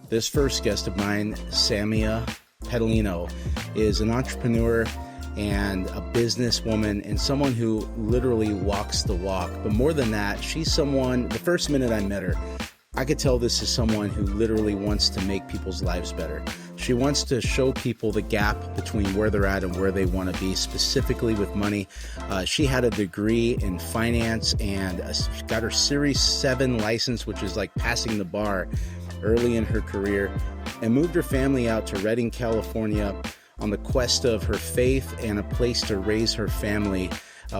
This first guest of mine, Samia Pedalino, is an entrepreneur and a businesswoman and someone who literally walks the walk. But more than that, she's someone, the first minute I met her, I could tell this is someone who literally wants to make people's lives better. She wants to show people the gap between where they're at and where they want to be, specifically with money. She had a degree in finance and got her Series 7 license, which is like passing the bar early in her career, and moved her family out to Redding, California on the quest of her faith and a place to raise her family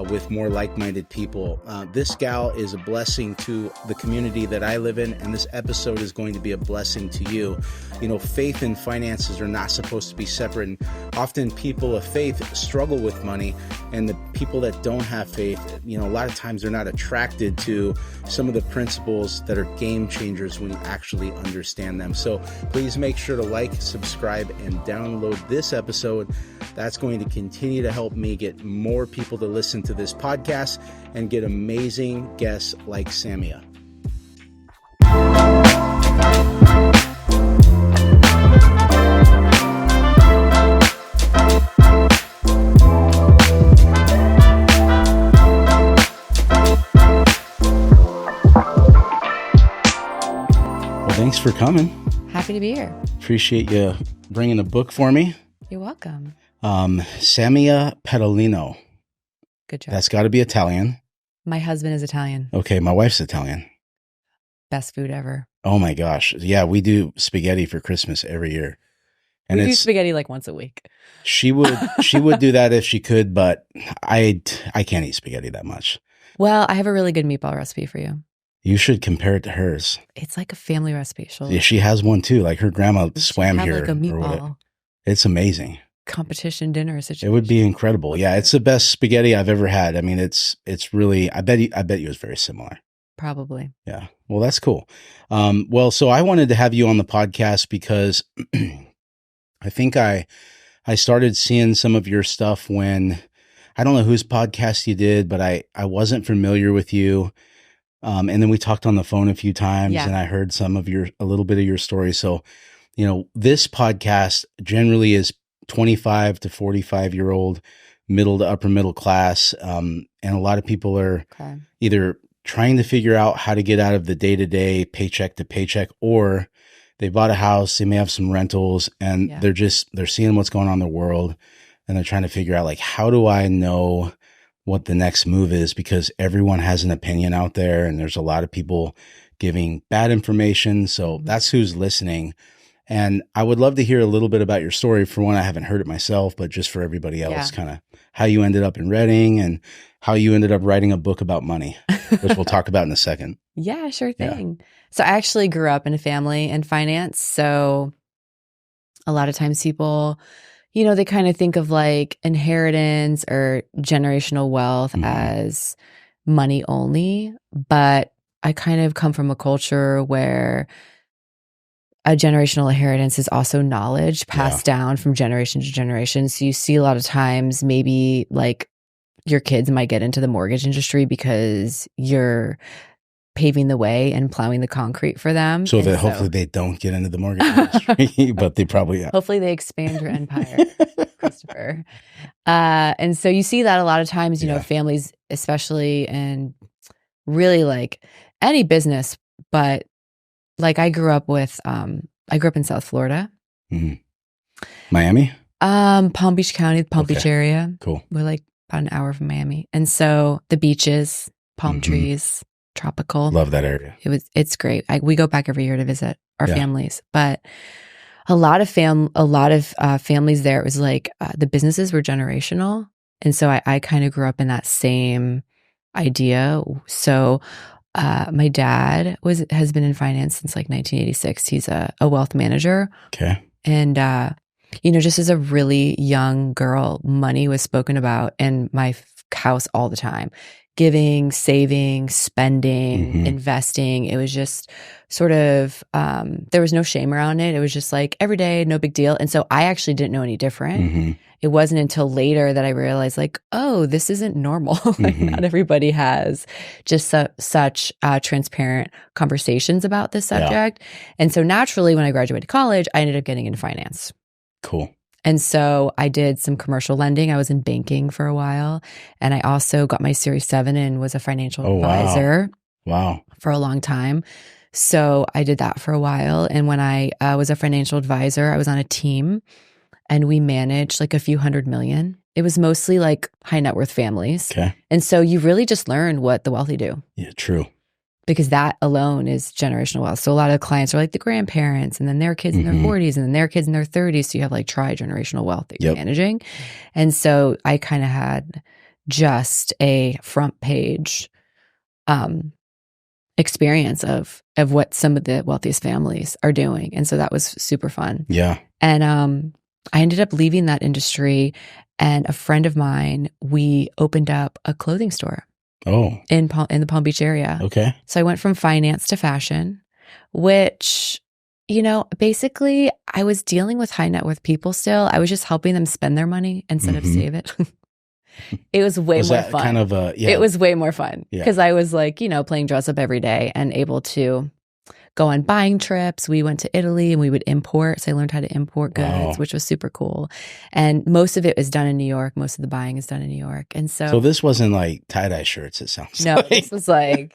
with more like-minded people. This gal is a blessing to the community that I live in, and this episode is going to be a blessing to you. You know, faith and finances are not supposed to be separate, and often people of faith struggle with money, and the people that don't have faith, you know, a lot of times they're not attracted to some of the principles that are game changers when you actually understand them. So please make sure to like, subscribe, and download this episode. That's going to continue to help me get more people to listen to this podcast and get amazing guests like Samia. Well, thanks for coming. Happy to be here. Appreciate you bringing a book for me. You're welcome. Samia Pedalino. Good job. That's got to be Italian. My husband is Italian. Okay, my wife's Italian. Best food ever. Oh my gosh. Yeah, we do spaghetti for Christmas every year. And we do spaghetti like once a week. She would do that if she could, but I can't eat spaghetti that much. Well, I have a really good meatball recipe for you. You should compare it to hers. It's like a family recipe. Yeah, she has one too. Like her grandma swam have here. Like a meatball It's amazing. Competition dinner situation. It would be incredible. Yeah, it's the best spaghetti I've ever had. I mean, it's really. I bet you it's very similar. Probably. Yeah. Well, that's cool. Well, so I wanted to have you on the podcast because I think I started seeing some of your stuff when I don't know whose podcast you did, but I wasn't familiar with you. And then we talked on the phone a few times, and I heard a little bit of your story. So, you know, this podcast generally is 25 to 45-year-old, middle to upper middle class. And a lot of people are either trying to figure out how to get out of the day-to-day paycheck to paycheck, or they bought a house, they may have some rentals, and they're seeing what's going on in the world, and they're trying to figure out, like, how do I know what the next move is? Because everyone has an opinion out there, and there's a lot of people giving bad information. So that's who's listening. And I would love to hear a little bit about your story. For one, I haven't heard it myself, but just for everybody else, kind of how you ended up in Redding and how you ended up writing a book about money, which we'll talk about in a second. Yeah, sure thing. Yeah. So I actually grew up in a family in finance. So a lot of times people, you know, they kind of think of like inheritance or generational wealth as money only. But I kind of come from a culture where a generational inheritance is also knowledge passed down from generation to generation. So you see a lot of times maybe like your kids might get into the mortgage industry because you're paving the way and plowing the concrete for them. So that hopefully they don't get into the mortgage industry, but they probably Hopefully they expand your empire, Christopher. And so you see that a lot of times, you know, families, especially in really like any business, but like I grew up in South Florida. Miami? Palm Beach County, Palm Beach area. Cool. We're like about an hour from Miami. And so the beaches, palm trees, tropical. Love that area. It's great. We go back every year to visit our families, but a lot of families there, it was like the businesses were generational. And so I kind of grew up in that same idea. So my dad has been in finance since like 1986. He's a wealth manager. Okay. And, you know, just as a really young girl, money was spoken about in my house all the time. giving, saving, spending, investing. It was just sort of, there was no shame around it. It was just like every day, no big deal. And so I actually didn't know any different. It wasn't until later that I realized like, oh, this isn't normal. Like not everybody has just such transparent conversations about this subject. And so naturally, when I graduated college, I ended up getting into finance. Cool. And so I did some commercial lending. I was in banking for a while. And I also got my Series 7 and was a financial advisor for a long time. So I did that for a while. And when I was a financial advisor, I was on a team and we managed like a few $100 million. It was mostly like high net worth families. Okay. And so you really just learn what the wealthy do. Yeah, true. Because that alone is generational wealth. So a lot of clients are like the grandparents and then their kids in their 40s and then their kids in their 30s. So you have like tri-generational wealth that you're managing. And so I kind of had just a front page experience of what some of the wealthiest families are doing. And so that was super fun. Yeah. And I ended up leaving that industry, and a friend of mine, we opened up a clothing store. Oh. In the Palm Beach area. Okay. So I went from finance to fashion, which, you know, basically I was dealing with high net worth people still. I was just helping them spend their money instead of save it. It was way more fun. Kind of It was way more fun because I was like, you know, playing dress up every day and able to go on buying trips. We went to Italy and we would import. So I learned how to import goods, which was super cool. And most of it is done in New York. Most of the buying is done in New York. And so this wasn't like tie-dye shirts, it sounds no, like. this was like,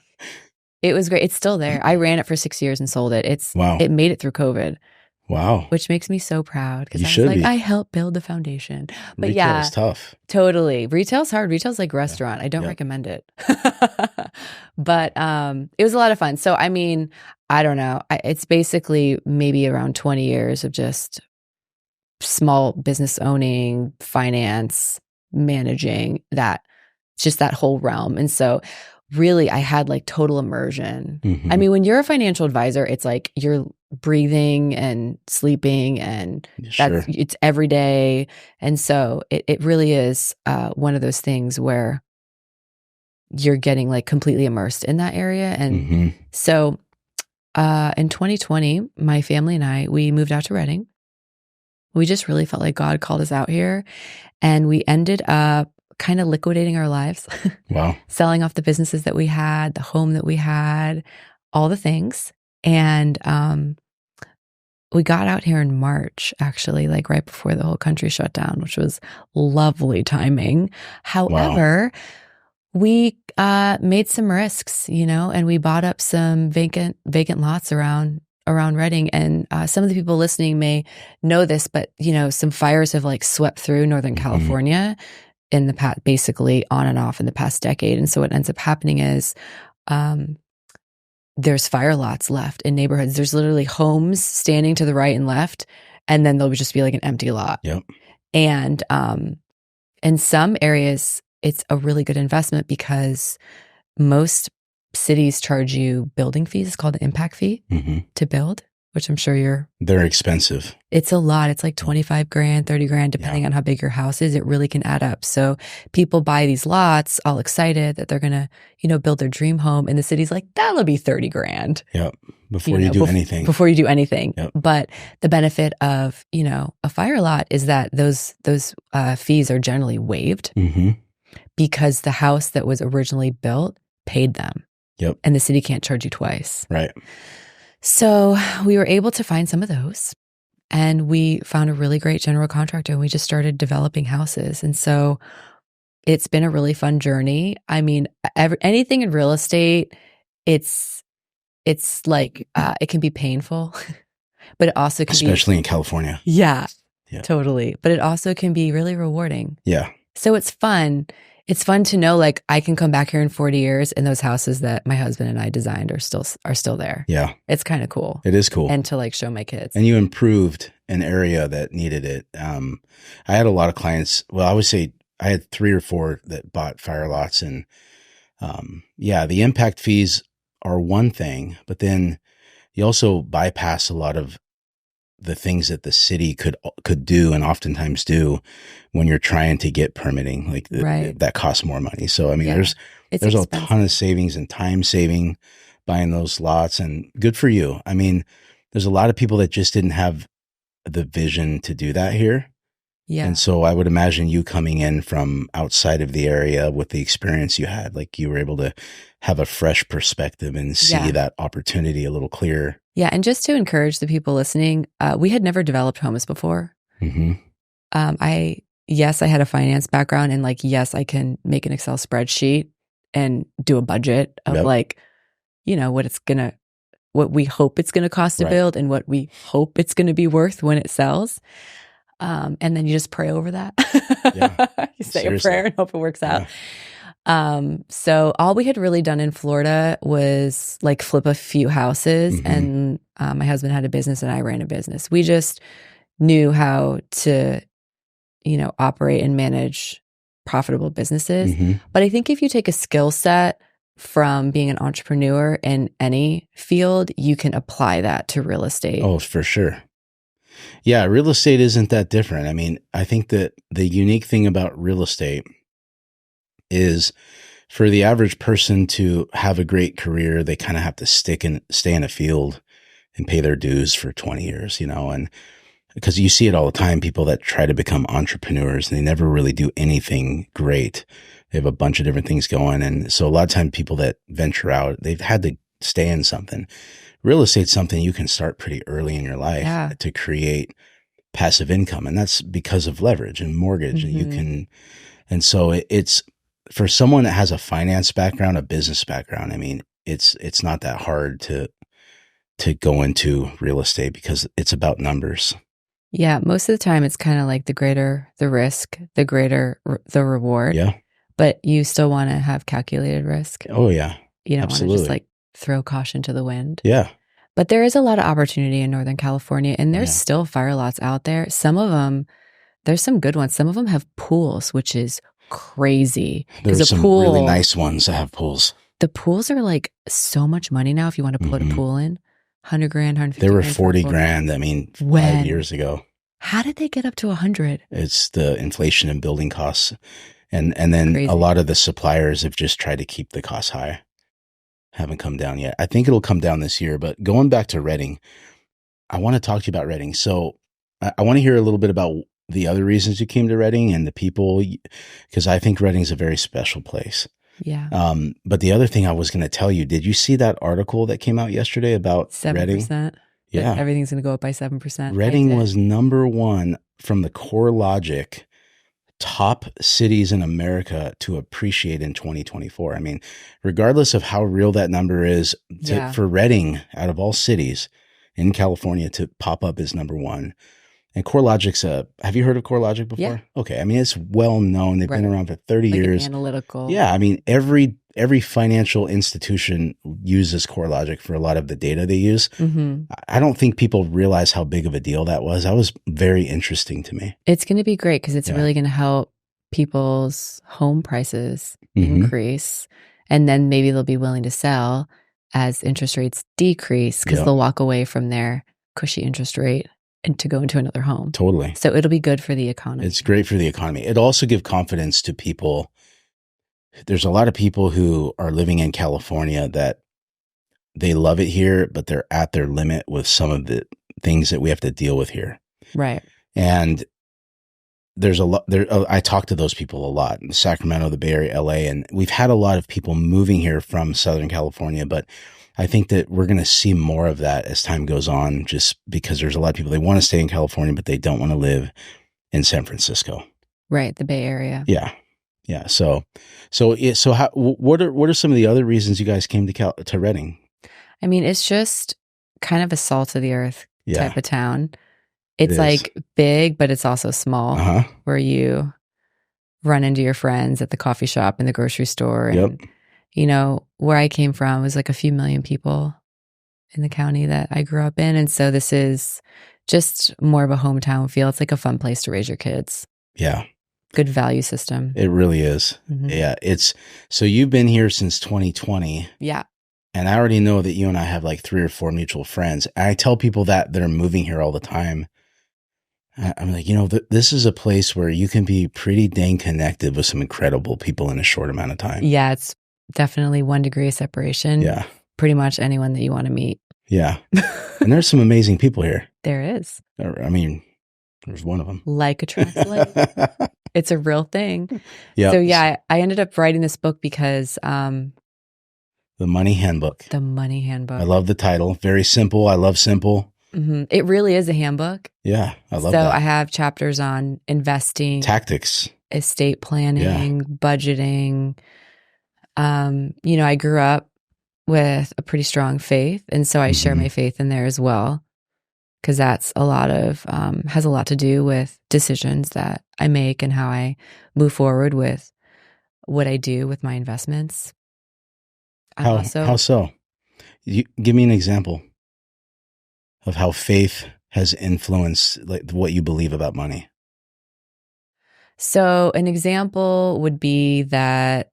it was great. It's still there. I ran it for 6 years and sold it. It made it through COVID. Wow. Which makes me so proud because I helped build the foundation. But Retail is tough. Totally. Retail's hard. Retail's like restaurant. I don't recommend it. But it was a lot of fun. So, I mean, I don't know. It's basically maybe around 20 years of just small business owning, finance, managing just that whole realm. And so really I had like total immersion. I mean, when you're a financial advisor, it's like you're breathing and sleeping and it's every day. And so it really is one of those things where you're getting like completely immersed in that area. And so in 2020, my family and I, we moved out to Redding. We just really felt like God called us out here. And we ended up kind of liquidating our lives. Wow. Selling off the businesses that we had, the home that we had, all the things. And we got out here in March, actually, like right before the whole country shut down, which was lovely timing. However, we made some risks, you know, and we bought up some vacant lots around Redding. And some of the people listening may know this, but, you know, some fires have like swept through Northern California in the past, basically on and off in the past decade. And so what ends up happening is there's fire lots left in neighborhoods. There's literally homes standing to the right and left, and then there'll just be like an empty lot. Yep. And in some areas, it's a really good investment because most cities charge you building fees. It's called the impact fee to build, which I'm sure they're expensive. It's a lot. It's like 25 grand, 30 grand, depending on how big your house is. It really can add up. So people buy these lots all excited that they're going to, you know, build their dream home. And the city's like, that'll be 30 grand. Yep. Before you do anything. Before you do anything. Yep. But the benefit of, you know, a fire lot is that those fees are generally waived because the house that was originally built paid them. Yep. And the city can't charge you twice. Right. So we were able to find some of those, and we found a really great general contractor, and we just started developing houses. And so it's been a really fun journey. I mean, anything in real estate, it's like, it can be painful, but it also can especially in California. Yeah, totally. But it also can be really rewarding. Yeah. So it's fun. It's fun to know, like, I can come back here in 40 years and those houses that my husband and I designed are still there. Yeah. It's kind of cool. It is cool. And to like show my kids. And you improved an area that needed it. I had a lot of clients. Well, I would say I had 3 or 4 that bought fire lots, and the impact fees are one thing, but then you also bypass a lot of the things that the city could do and oftentimes do when you're trying to get permitting, like that costs more money. So, I mean, It's There's a expensive. ton of savings and time saving buying those lots, and good for you. I mean, there's a lot of people that just didn't have the vision to do that here. Yeah. And so I would imagine you coming in from outside of the area with the experience you had, like you were able to have a fresh perspective and see that opportunity a little clearer. Yeah. And just to encourage the people listening, we had never developed homes before. Mm-hmm. Yes, I had a finance background, and like, yes, I can make an Excel spreadsheet and do a budget of like, you know, what we hope it's going to cost to build and what we hope it's going to be worth when it sells. And then you just pray over that. You say a prayer and hope it works out. So all we had really done in Florida was like flip a few houses, and my husband had a business and I ran a business. We just knew how to, you know, operate and manage profitable businesses. But I think if you take a skill set from being an entrepreneur in any field, you can apply that to real estate. Oh, for sure. Yeah, real estate isn't that different. I mean, I think that the unique thing about real estate is for the average person to have a great career, they kind of have to stay in a field and pay their dues for 20 years, you know, and because you see it all the time, people that try to become entrepreneurs and they never really do anything great. They have a bunch of different things going. And so a lot of times people that venture out, they've had to stay in something. Real estate's something you can start pretty early in your life to create passive income. And that's because of leverage and mortgage. And you can, and so it's for someone that has a finance background, a business background. I mean, it's not that hard to go into real estate because it's about numbers. Yeah. Most of the time it's kind of like the greater the risk, the greater the reward. Yeah. But you still want to have calculated risk. Oh yeah. You don't want to just like throw caution to the wind. Yeah. But there is a lot of opportunity in Northern California, and there's still fire lots out there. Some of them, there's some good ones. Some of them have pools, which is crazy. There's some really nice ones that have pools. The pools are like so much money now if you want to put a pool in. 100 grand, 150 They were grand 40 grand. I mean, 5 years ago. How did they get up to 100? It's the inflation in building costs. And then a lot of the suppliers have just tried to keep the costs high. Haven't come down yet. I think it'll come down this year. But going back to Redding, I want to talk to you about Redding. So I want to hear a little bit about the other reasons you came to Redding and the people, because I think Redding's a very special place. Yeah. But the other thing I was going to tell you, did you see that article that came out yesterday about 7%? Redding? Yeah. Everything's going to go up by 7%. Redding was number one from the CoreLogic top cities in America to appreciate in 2024. I mean, regardless of how real that number is, for Redding, out of all cities in California, to pop up as number one. And CoreLogic's have you heard of CoreLogic before? Yeah. Okay. I mean, it's well known. They've been around for 30 years. Analytical. Yeah. I mean, every financial institution uses CoreLogic for a lot of the data they use. I don't think people realize how big of a deal that was. That was very interesting to me. It's going to be great because it's really going to help people's home prices increase. And then maybe they'll be willing to sell as interest rates decrease because they'll walk away from their cushy interest rate and to go into another home. Totally. So it'll be good for the economy. It's great for the economy. It also gives confidence to people. There's a lot of people who are living in California that they love it here, but they're at their limit with some of the things that we have to deal with here. Right. And there's a lot there. I talk to those people a lot in Sacramento, the Bay Area, LA, and we've had a lot of people moving here from Southern California, but I think that we're going to see more of that as time goes on, just because there's a lot of people, they want to stay in California, but they don't want to live in San Francisco. Right. The Bay Area. Yeah. Yeah. So what are some of the other reasons you guys came to Redding? I mean, it's just kind of a salt of the earth type of town. It's like big, but it's also small, where you run into your friends at the coffee shop and the grocery store. And, you know, where I came from was like a few million people in the county that I grew up in. And so this is just more of a hometown feel. It's like a fun place to raise your kids. Yeah. Good value system. It really is. Yeah. So you've been here since 2020. Yeah. And I already know that you and I have like 3 or 4 mutual friends. I tell people that are moving here all the time. I'm like, you know, this is a place where you can be pretty dang connected with some incredible people in a short amount of time. Yeah, it's definitely 1 degree of separation. Yeah. Pretty much anyone that you want to meet. Yeah. And there's some amazing people here. There is. I mean, there's one of them. Like attracts like. It's a real thing. Yeah. So yeah, I ended up writing this book because The Money Handbook. The Money Handbook. I love the title. Very simple. I love simple. It really is a handbook. Yeah, I love that. So I have chapters on investing, tactics, estate planning, budgeting. I grew up with a pretty strong faith, and so I share my faith in there as well, because that's a lot of has a lot to do with decisions that I make and how I move forward with what I do with my investments. How so? Give me an example of how faith has influenced like what you believe about money. So an example would be that,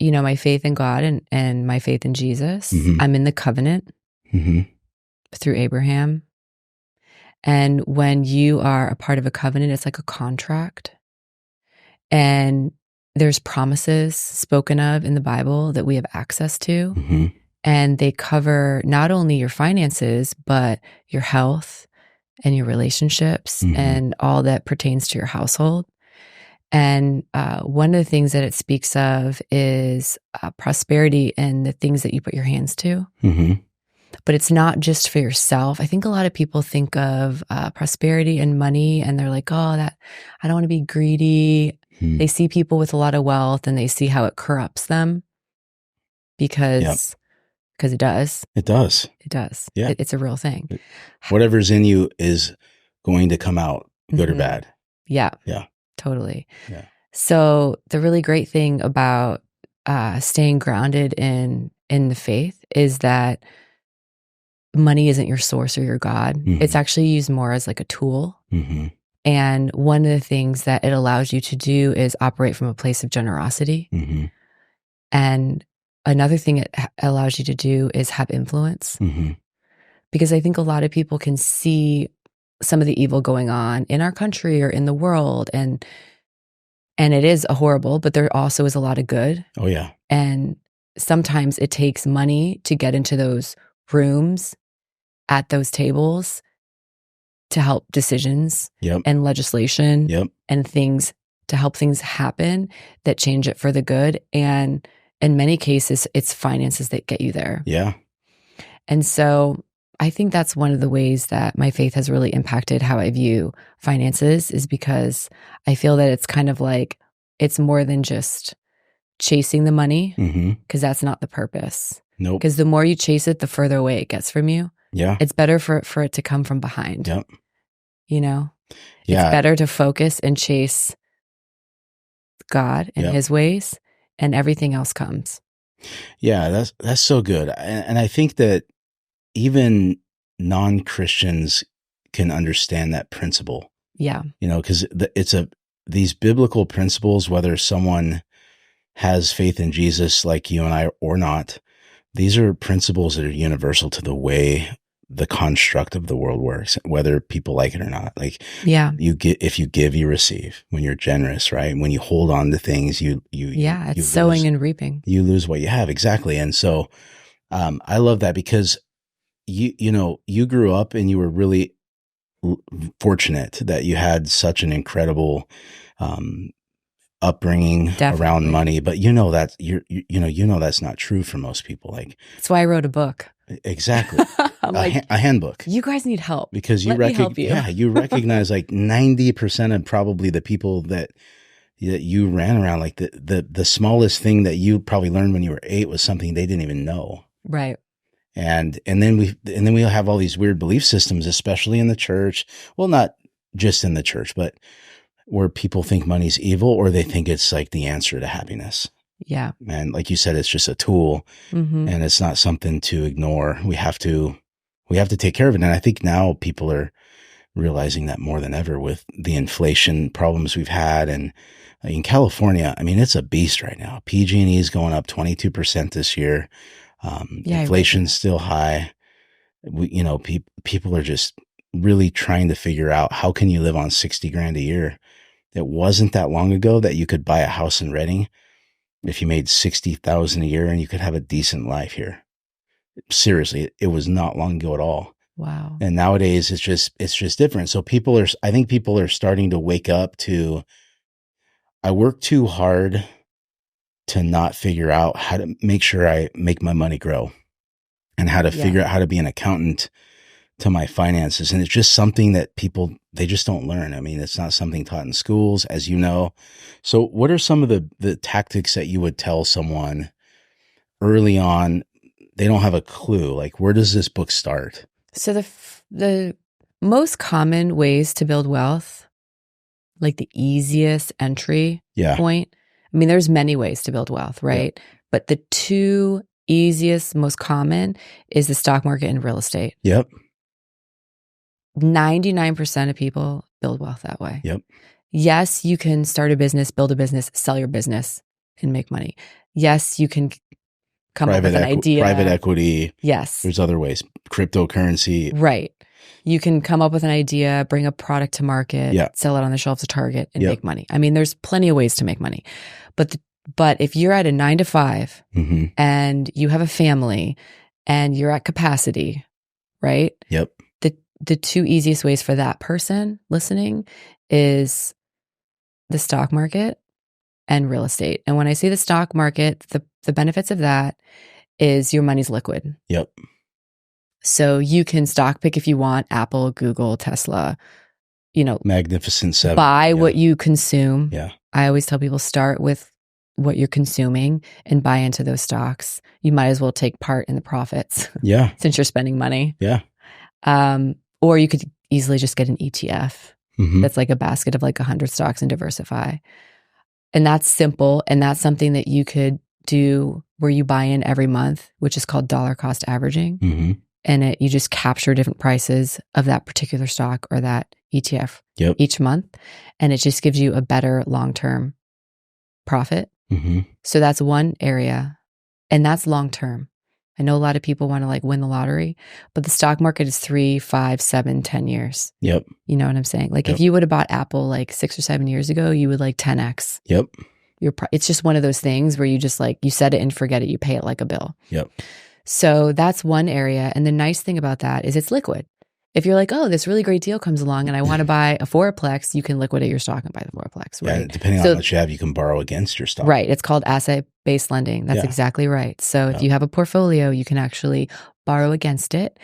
my faith in God and my faith in Jesus. I'm in the covenant through Abraham. And when you are a part of a covenant, it's like a contract. And there's promises spoken of in the Bible that we have access to. And they cover not only your finances, but your health and your relationships and all that pertains to your household. And one of the things that it speaks of is prosperity and the things that you put your hands to. But it's not just for yourself. I think a lot of people think of prosperity and money, and they're like, oh, that I don't want to be greedy. They see people with a lot of wealth and they see how it corrupts them because it does. It does. It does. Yeah. It's a real thing. Whatever's in you is going to come out, good or bad. Yeah. Yeah. Totally. Yeah. So the really great thing about staying grounded in the faith is that money isn't your source or your God. It's actually used more as like a tool. And one of the things that it allows you to do is operate from a place of generosity. And another thing it allows you to do is have influence. Because I think a lot of people can see some of the evil going on in our country or in the world. And it is horrible, but there also is a lot of good. Oh, yeah. And sometimes it takes money to get into those rooms at those tables to help decisions and legislation and things to help things happen that change it for the good. And in many cases, it's finances that get you there. Yeah. And so I think that's one of the ways that my faith has really impacted how I view finances, is because I feel that it's kind of like, it's more than just chasing the money, because that's not the purpose. Nope. Because the more you chase it, the further away it gets from you. Yeah. It's better for it to come from behind. Yep. Yeah. It's better to focus and chase God and his ways, and everything else comes. Yeah, that's so good. And I think that even non-Christians can understand that principle. Yeah. Because these biblical principles, whether someone has faith in Jesus like you and I or not, these are principles that are universal to the way the construct of the world works, whether people like it or not. Like, if you give, you receive. When you're generous, right? When you hold on to things, it's sowing and reaping. You lose what you have. Exactly. And so, I love that, because you grew up and you were really fortunate that you had such an incredible, upbringing around money, but that that's not true for most people. Like, that's why I wrote a book. Exactly. A handbook. You guys need help, because you you recognize like 90% of probably the people that you ran around, like the smallest thing that you probably learned when you were 8 was something they didn't even know. Right. And then we have all these weird belief systems, especially in the church. Well, not just in the church, but where people think money's evil, or they think it's like the answer to happiness. Yeah. And like you said, it's just a tool, and it's not something to ignore. We have to take care of it. And I think now people are realizing that more than ever with the inflation problems we've had. And in California, I mean, it's a beast right now. PG&E is going up 22% this year. Inflation's still high. People are just really trying to figure out, how can you live on $60,000 a year? It wasn't that long ago that you could buy a house in Redding if you made 60,000 a year and you could have a decent life here. Seriously, it was not long ago at all. Wow. And nowadays it's just different. So I think people are starting to wake up to, I work too hard to not figure out how to make sure I make my money grow, and how to figure out how to be an accountant to my finances. And it's just something that people, they just don't learn. I mean, it's not something taught in schools, as you know. So what are some of the tactics that you would tell someone early on? They don't have a clue. Like, where does this book start? So the most common ways to build wealth, like the easiest entry point. I mean, there's many ways to build wealth, right? Yeah. But the two easiest, most common is the stock market and real estate. Yep. 99% of people build wealth that way. Yep. Yes, you can start a business, build a business, sell your business, and make money. Yes, you can come up with an idea. Private equity. Yes. There's other ways. Cryptocurrency. Right. You can come up with an idea, bring a product to market, sell it on the shelves of Target, and make money. I mean, there's plenty of ways to make money. But if you're at a 9 to 5 and you have a family and you're at capacity, right? Yep. The two easiest ways for that person listening is the stock market and real estate. And when I say the stock market, the benefits of that is your money's liquid. Yep. So you can stock pick if you want, Apple, Google, Tesla, Magnificent Seven. Buy what you consume. Yeah. I always tell people, start with what you're consuming and buy into those stocks. You might as well take part in the profits. Yeah. Since you're spending money. Yeah. Or you could easily just get an ETF. That's like a basket of like 100 stocks and diversify. And that's simple. And that's something that you could do where you buy in every month, which is called dollar cost averaging. And you just capture different prices of that particular stock or that ETF each month. And it just gives you a better long-term profit. So that's one area. And that's long-term. I know a lot of people want to like win the lottery, but the stock market is 3, 5, 7, 10 years. Yep. You know what I'm saying? Like if you would have bought Apple like 6 or 7 years ago, you would like 10x. Yep. It's just one of those things where you just like, you set it and forget it. You pay it like a bill. Yep. So that's one area. And the nice thing about that is it's liquid. If you're like, oh, this really great deal comes along and I want to buy a fourplex, you can liquidate your stock and buy the fourplex, right? Yeah, depending on how much you have, you can borrow against your stock. Right. It's called asset-based lending. That's exactly right. So if you have a portfolio, you can actually borrow against it.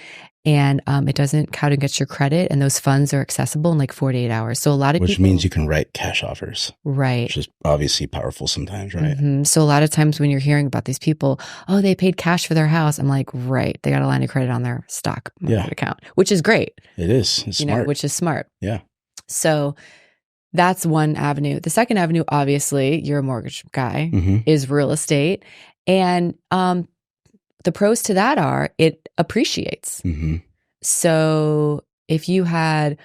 And it doesn't count against your credit. And those funds are accessible in like 48 hours. So a lot of Which people, means you can write cash offers. Right. Which is obviously powerful sometimes, right? So a lot of times when you're hearing about these people, oh, they paid cash for their house. I'm like, right. They got a line of credit on their stock market account, which is great. It is. It's smart. Which is smart. Yeah. So that's one avenue. The second avenue, obviously, you're a mortgage guy, is real estate. And the pros to that are it appreciates. So if you had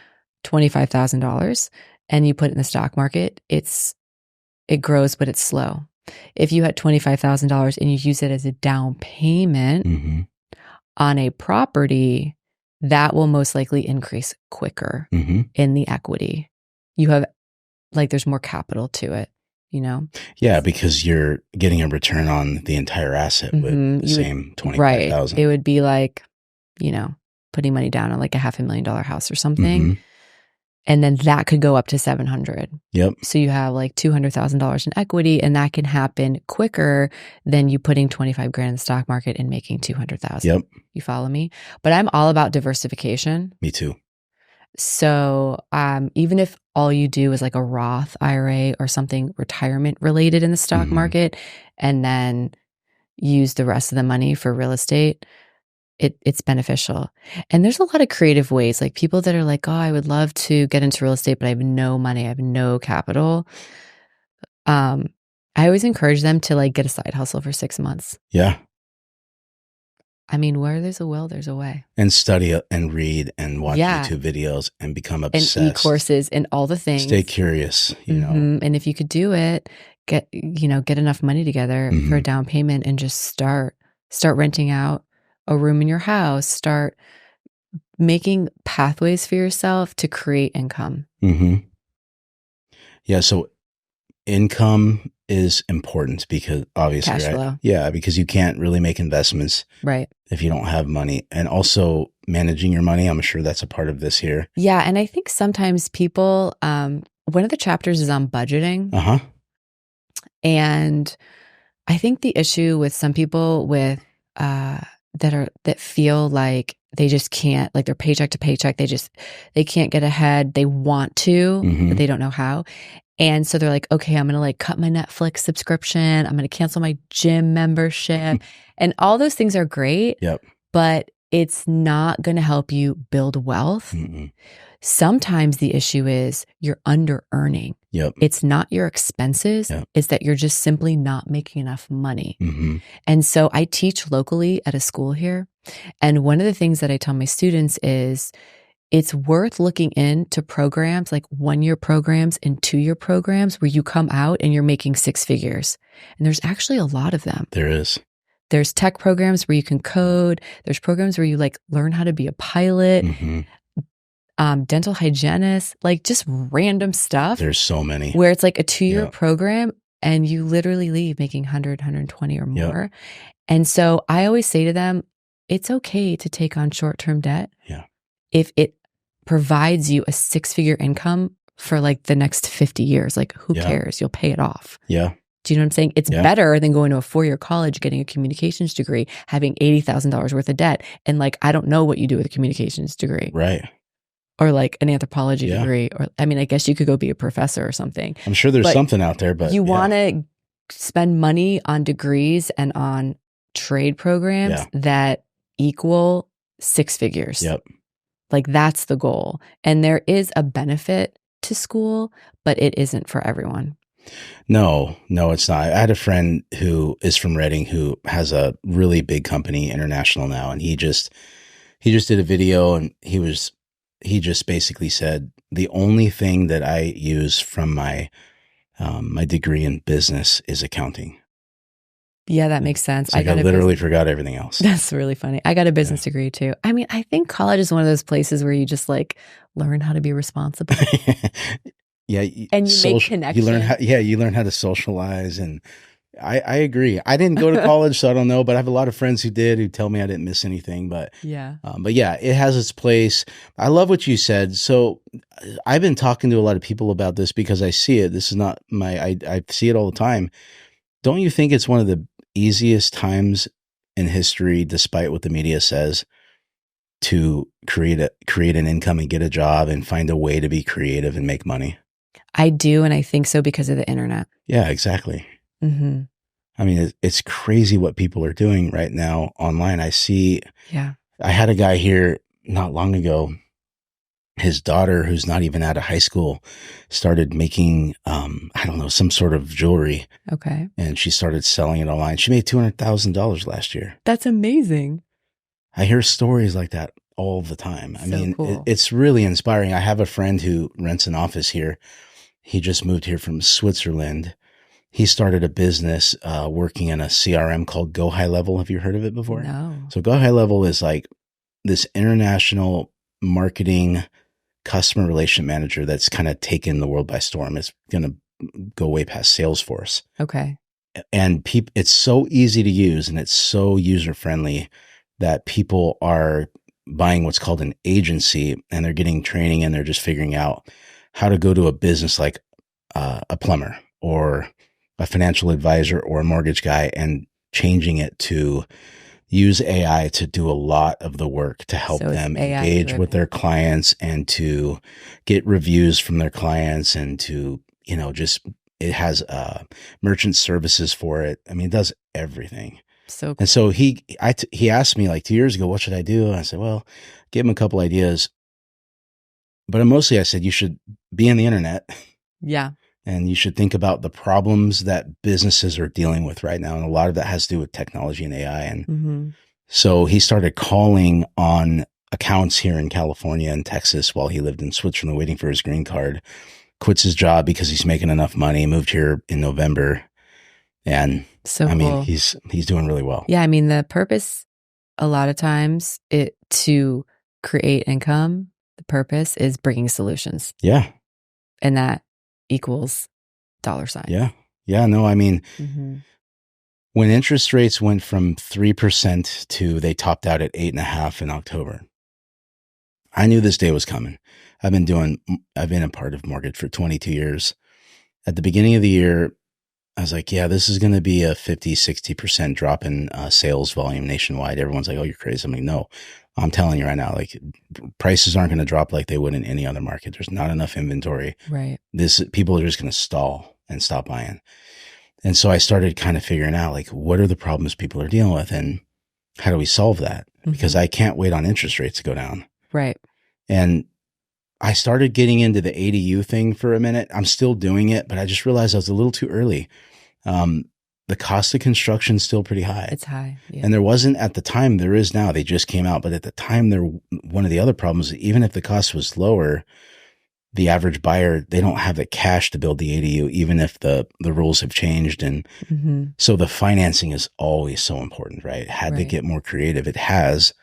$25,000 and you put it in the stock market, it grows, but it's slow. If you had $25,000 and you use it as a down payment on a property, that will most likely increase quicker in the equity. You have there's more capital to it, Yeah, because you're getting a return on the entire asset with the same $25,000. Right. It would be like, putting money down on like a $500,000 house or something. And then that could go up to 700. Yep. So you have like $200,000 in equity, and that can happen quicker than you putting 25 grand in the stock market and making 200,000. Yep. You follow me? But I'm all about diversification. Me too. So even if all you do is like a Roth IRA or something retirement related in the stock market, and then use the rest of the money for real estate, it's beneficial. And there's a lot of creative ways, like people that are like, oh, I would love to get into real estate, but I have no money, I have no capital. I always encourage them to like get a side hustle for 6 months. Yeah. I mean, where there's a will, there's a way. And study and read and watch YouTube videos and become obsessed. And e-courses and all the things. Stay curious, And if you could do it, get enough money together for a down payment and just start renting out a room in your house, start making pathways for yourself to create income. Yeah. So income is important because obviously, Cash right? flow. Yeah, because you can't really make investments Right. if you don't have money. And also managing your money, I'm sure that's a part of this here. Yeah. And I think sometimes people, one of the chapters is on budgeting. Uh-huh. And I think the issue with some people with that feel like they just can't, like they're paycheck to paycheck, they can't get ahead. They want to, Mhm. but they don't know how. And so they're like, okay, I'm gonna like cut my Netflix subscription. I'm gonna cancel my gym membership. And all those things are great, Yep. but it's not gonna help you build wealth. Mm-mm. Sometimes the issue is you're under earning. Yep. It's not your expenses. Yep. It's that you're just simply not making enough money. Mm-hmm. And so I teach locally at a school here. And one of the things that I tell my students is it's worth looking into programs like 1-year programs and 2-year programs where you come out and you're making 6 figures. And there's actually a lot of them. There is. There's tech programs where you can code. There's programs where you like learn how to be a pilot. Mm-hmm. Dental hygienist, like just random stuff. There's so many. Where it's like a 2-year Yep. program and you literally leave making 100, 120 or more. Yep. And so I always say to them, it's okay to take on short-term debt. Yeah. If it provides you a 6-figure income for like the next 50 years, like who Yeah. cares? You'll pay it off. Yeah. Do you know what I'm saying? It's Yeah. better than going to a 4-year college, getting a communications degree, having $80,000 worth of debt. And like, I don't know what you do with a communications degree. Right. Or like an anthropology Yeah. degree, or I mean, I guess you could go be a professor or something. I'm sure there's But something out there, but you yeah. want to spend money on degrees and on trade programs Yeah. that equal 6 figures. Yep. Like that's the goal. And there is a benefit to school, but it isn't for everyone. No, it's not. I had a friend who is from Reading who has a really big company, international now, and he just did a video, and he just basically said the only thing that I use from my my degree in business is accounting. Yeah, that makes sense. It's like I literally forgot everything else. That's really funny. I got a business degree too. I mean, I think college is one of those places where you just like learn how to be responsible. Yeah, And you make connections. You learn how to socialize, and I agree. I didn't go to college, so I don't know, but I have a lot of friends who did, who tell me I didn't miss anything. But Yeah. yeah, it has its place. I love what you said. So I've been talking to a lot of people about this because I see it. This is not I see it all the time. Don't you think it's one of the easiest times in history, despite what the media says, to create an income and get a job and find a way to be creative and make money? I do. And I think so because of the internet. Yeah, exactly. Mm-hmm. I mean, it's crazy what people are doing right now online. Yeah. I had a guy here not long ago. His daughter, who's not even out of high school, started making, I don't know, some sort of jewelry. Okay. And she started selling it online. She made $200,000 last year. That's amazing. I hear stories like that all the time. I So mean, cool. it's really inspiring. I have a friend who rents an office here. He just moved here from Switzerland. He started a business working in a CRM called Go High Level. Have you heard of it before? No. So Go High Level is like this international marketing customer relation manager that's kind of taken the world by storm. It's going to go way past Salesforce. Okay. And it's so easy to use and it's so user friendly that people are buying what's called an agency, and they're getting training and they're just figuring out how to go to a business like a plumber or a financial advisor or a mortgage guy and changing it to use AI to do a lot of the work to help them engage with their clients and to get reviews from their clients and to, just, it has merchant services for it. I mean, it does everything. So cool. And so he asked me like 2 years ago, what should I do? And I said, well, give him a couple ideas. But mostly I said, you should be on the internet. Yeah. And you should think about the problems that businesses are dealing with right now. And a lot of that has to do with technology and AI. And so he started calling on accounts here in California and Texas while he lived in Switzerland waiting for his green card, quits his job because he's making enough money, moved here in November. And so I mean, cool. he's doing really well. Yeah. I mean, the purpose a lot of times to create income, the purpose is bringing solutions. Yeah. And that equals dollar sign. Yeah. Yeah. No, I mean, Mm-hmm. when interest rates went from 3% to they topped out at 8.5% in October, I knew this day was coming. I've been a part of mortgage for 22 years. At the beginning of the year, I was like, yeah, this is going to be a 50, 60% drop in sales volume nationwide. Everyone's like, oh, you're crazy. I'm like, no, I'm telling you right now, like prices aren't going to drop like they would in any other market. There's not enough inventory. Right. People are just going to stall and stop buying. And so I started kind of figuring out like, what are the problems people are dealing with and how do we solve that? Mm-hmm. Because I can't wait on interest rates to go down. Right. And I started getting into the ADU thing for a minute. I'm still doing it, but I just realized I was a little too early. The cost of construction is still pretty high. It's high. Yeah. And there wasn't at the time, there is now, they just came out, but at the time one of the other problems, even if the cost was lower, the average buyer, they don't have the cash to build the ADU, even if the rules have changed. And Mm-hmm. so the financing is always so important, right? Had to get more creative. It has.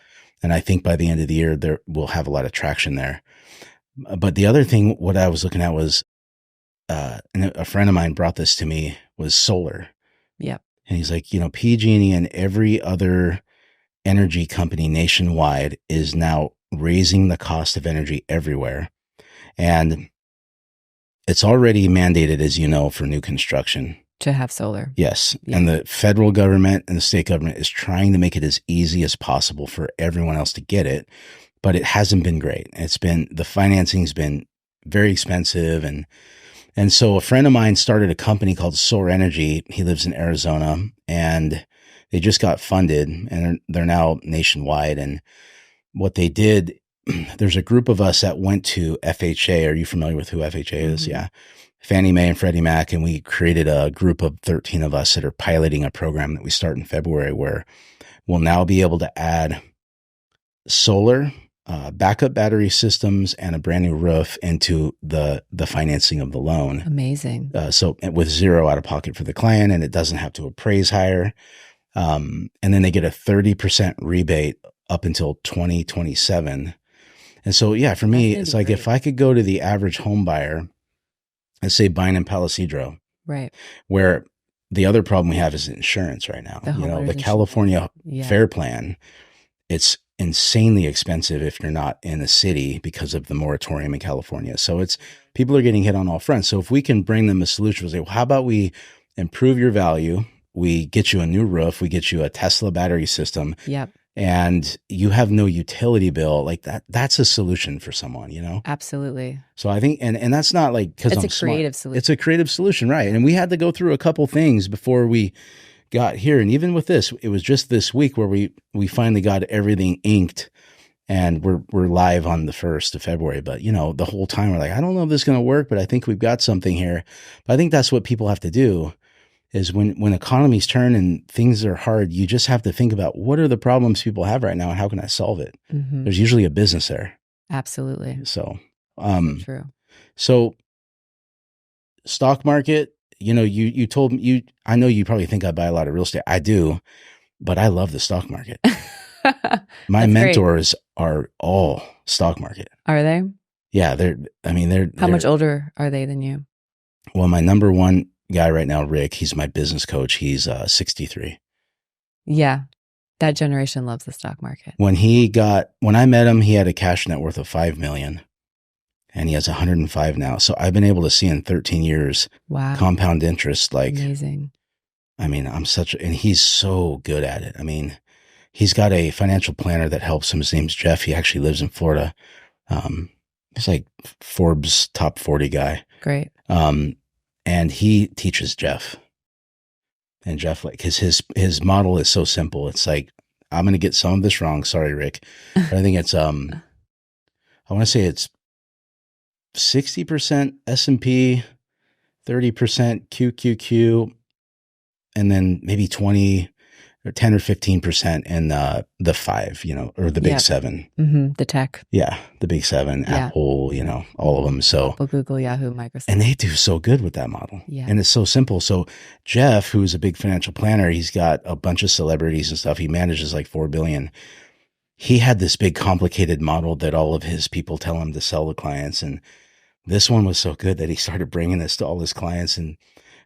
And I think by the end of the year, we'll have a lot of traction there. But the other thing, what I was looking at was, and a friend of mine brought this to me, was solar. Yep. And he's like, PG&E and every other energy company nationwide is now raising the cost of energy everywhere. And it's already mandated, as you know, for new construction. To have solar. Yes. Yeah. And the federal government and the state government is trying to make it as easy as possible for everyone else to get it. But it hasn't been great. The financing's been very expensive. And so a friend of mine started a company called Solar Energy. He lives in Arizona and they just got funded and they're now nationwide. And what they did, there's a group of us that went to FHA. Are you familiar with who FHA is? Mm-hmm. Yeah. Fannie Mae and Freddie Mac. And we created a group of 13 of us that are piloting a program that we start in February where we'll now be able to add solar, backup battery systems, and a brand new roof into the financing of the loan. Amazing. So with zero out of pocket for the client, and it doesn't have to appraise higher. And then they get a 30% rebate up until 2027. And so, yeah, for me, it's like, if I could go to the average home buyer, let's say buying in Palo Cedro, right, where the other problem we have is insurance right now. The California Fair Plan, it's insanely expensive if you're not in a city because of the moratorium in California. So people are getting hit on all fronts. So if we can bring them a solution, we'll say, well, how about we improve your value? We get you a new roof. We get you a Tesla battery system. Yep. And you have no utility bill like that. That's a solution for someone, Absolutely. So I think, and that's not like, cause it's I'm a creative smart. solution. It's a creative solution. Right. And we had to go through a couple things before we got here. And even with this, it was just this week where we finally got everything inked and we're live on the 1st of February. But the whole time we're like, I don't know if this is going to work, but I think we've got something here. But I think that's what people have to do is when economies turn and things are hard, you just have to think about what are the problems people have right now and how can I solve it? Mm-hmm. There's usually a business there. Absolutely. So, true. So stock market, you told me, I know you probably think I buy a lot of real estate. I do, but I love the stock market. My mentors are all stock market. Are they? Yeah. They're How much older are they than you? Well, my number one guy right now, Rick, he's my business coach. He's 63. Yeah. That generation loves the stock market. When I met him, he had a cash net worth of $5 million and he has 105 now. So I've been able to see in 13 years, wow, compound interest. Like, amazing. And he's so good at it. He's got a financial planner that helps him. His name's Jeff. He actually lives in Florida. He's like Forbes top 40 guy. Great. And he teaches Jeff. And Jeff, like, his model is so simple. It's like, I'm going to get some of this wrong. Sorry, Rick. But I think it's, I want to say it's 60% S&P, 30% QQQ, and then maybe 20 or 10 or 15% in the 5, or the big 7. Mm-hmm. The tech. Yeah. The big 7, Apple, all of them. So Apple, Google, Yahoo, Microsoft. And they do so good with that model. Yeah. And it's so simple. So Jeff, who's a big financial planner, he's got a bunch of celebrities and stuff. He manages like $4 billion. He had this big complicated model that all of his people tell him to sell to clients. And this one was so good that he started bringing this to all his clients, and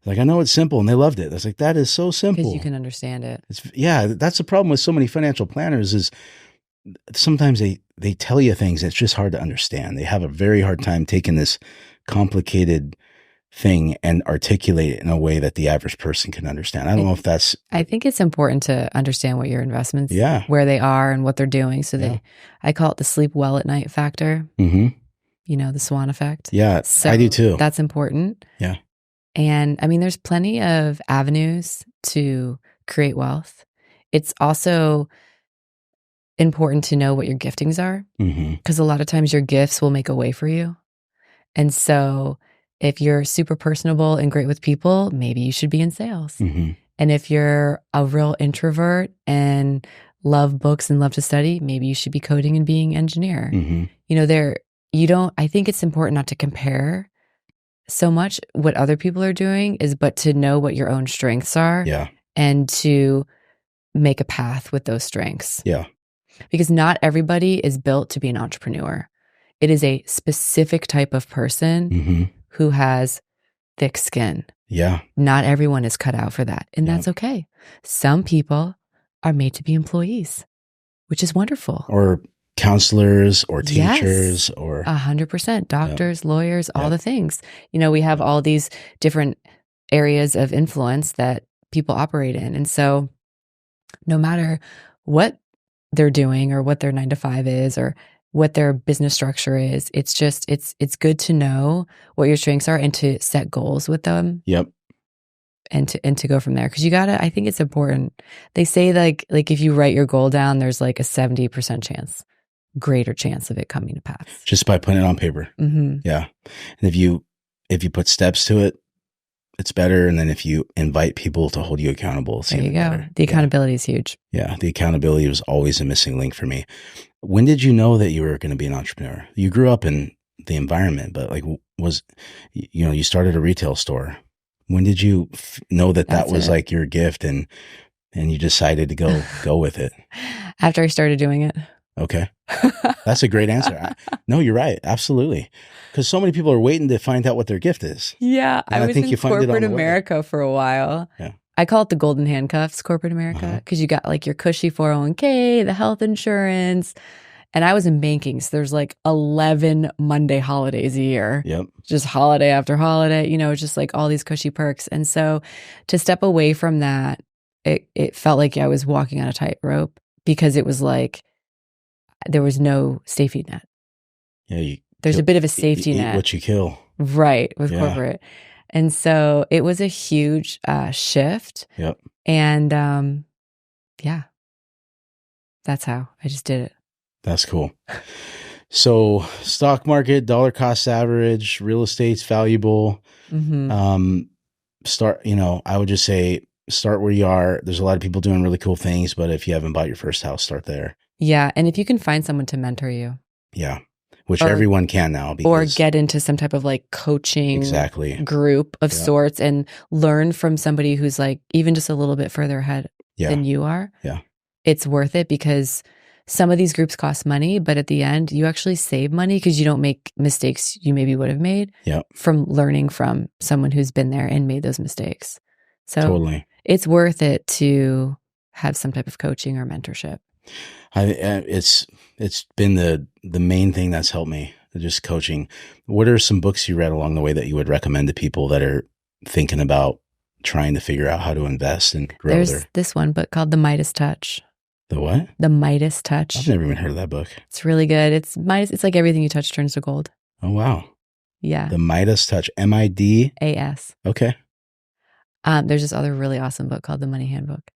like, I know it's simple, and they loved it. I was like, that is so simple. Because you can understand it. Yeah, that's the problem with so many financial planners is sometimes they tell you things that's just hard to understand. They have a very hard time taking this complicated thing and articulate it in a way that the average person can understand. I don't know if that's... I think it's important to understand what your investments, where they are and what they're doing. So I call it the sleep well at night factor. Mm-hmm. You know, the swan effect. Yeah, so I do too. That's important. Yeah. And I mean, there's plenty of avenues to create wealth. It's also important to know what your giftings are, because a lot of times your gifts will make a way for you. And so if you're super personable and great with people, maybe you should be in sales. And if you're a real introvert and love books and love to study, maybe you should be coding and being an engineer. You know, I think it's important not to compare so much what other people are doing, but to know what your own strengths are and to make a path with those strengths. Yeah. Because not everybody is built to be an entrepreneur. It is a specific type of person who has thick skin. Yeah. Not everyone is cut out for that. And that's okay. Some people are made to be employees, which is wonderful. Or counselors or teachers or 100%. Doctors, lawyers, all the things. You know, we have all these different areas of influence that people operate in. And so no matter what they're doing or what their 9-to-5 is or what their business structure is, it's just, it's good to know what your strengths are and to set goals with them. Yep. And to go from there. Cause you gotta, I think it's important. They say like if you write your goal down, there's like a 70% chance, greater chance of it coming to pass. Just by putting it on paper. Yeah. And if you put steps to it, it's better. And then if you invite people to hold you accountable, it's there you go. Better. The accountability is huge. Yeah. The accountability was always a missing link for me. When did you know that you were going to be an entrepreneur? You grew up in the environment, but like you started a retail store. When did you know that was like your gift and you decided to go with it? After I started doing it. Okay. That's a great answer. No, you're right. Absolutely. Because so many people are waiting to find out what their gift is. Yeah. I was in corporate America for a while. Yeah. I call it the golden handcuffs, corporate America, because you got like your cushy 401k, the health insurance. And I was in banking. So there's like 11 Monday holidays a year. Yep. Just holiday after holiday, just like all these cushy perks. And so to step away from that, it felt like I was walking on a tightrope because it was like there was no safety net. Yeah. There's a bit of a safety net. What you kill. Right. With corporate. And so it was a huge shift. Yep. And that's how I just did it. That's cool. So stock market, dollar cost average, real estate's valuable. I would just say start where you are. There's a lot of people doing really cool things, but if you haven't bought your first house, start there. Yeah. And if you can find someone to mentor you. Yeah. Which everyone can now. Or get into some type of like coaching group of sorts and learn from somebody who's like even just a little bit further ahead than you are. Yeah. It's worth it because some of these groups cost money, but at the end, you actually save money because you don't make mistakes you maybe would have made from learning from someone who's been there and made those mistakes. So it's worth it to have some type of coaching or mentorship. It's been the main thing that's helped me, just coaching. What are some books you read along the way that you would recommend to people that are thinking about trying to figure out how to invest and grow? There's this one book called The Midas Touch. The what? The Midas Touch. I've never even heard of that book. It's really good. It's Midas. It's like everything you touch turns to gold. Oh, wow. Yeah. The Midas Touch. MIDAS. Okay. There's this other really awesome book called The Money Handbook.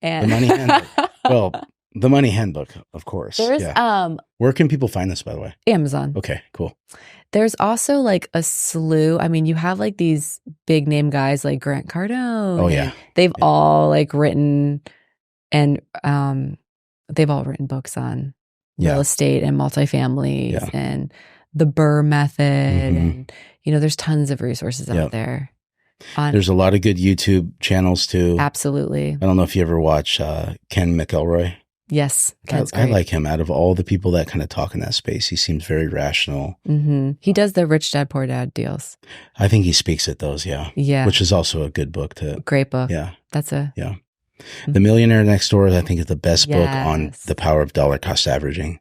The Money Handbook. Well, The Money Handbook, of course. There's Where can people find this, by the way? Amazon. Okay, cool. There's also like a slew. I mean, you have like these big name guys like Grant Cardone. Oh yeah. They've all like written and they've all written books on real estate and multifamilies and the Burr method. And there's tons of resources out there. There's a lot of good YouTube channels too. Absolutely. I don't know if you ever watch Ken McElroy. Yes. Kent's I great. like him. Out of all the people that kind of talk in that space, he seems very rational. He does the Rich Dad Poor Dad deals. I think he speaks at those, yeah. Yeah. Which is also a good book to. Great book. Yeah. That's a. Yeah. The Millionaire Next Door, I think, is the best book on Yes. the power of dollar cost averaging.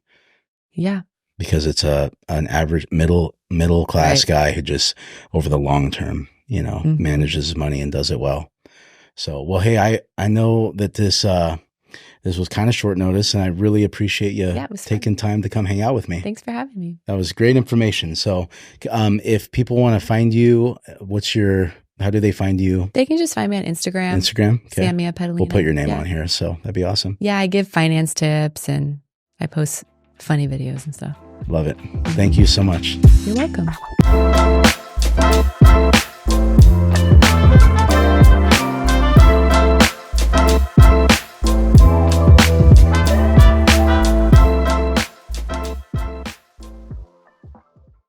Yeah. Because it's an average middle class guy who just over the long term, manages his money and does it well. So, well, hey, I know that this was kind of short notice, and I really appreciate you taking time to come hang out with me. Thanks for having me. That was great information. So, if people want to find you, how do they find you? They can just find me on Instagram. Okay. Samia Pedalino. We'll put your name on here, so that'd be awesome. Yeah, I give finance tips and I post funny videos and stuff. Love it. Thank you so much. You're welcome.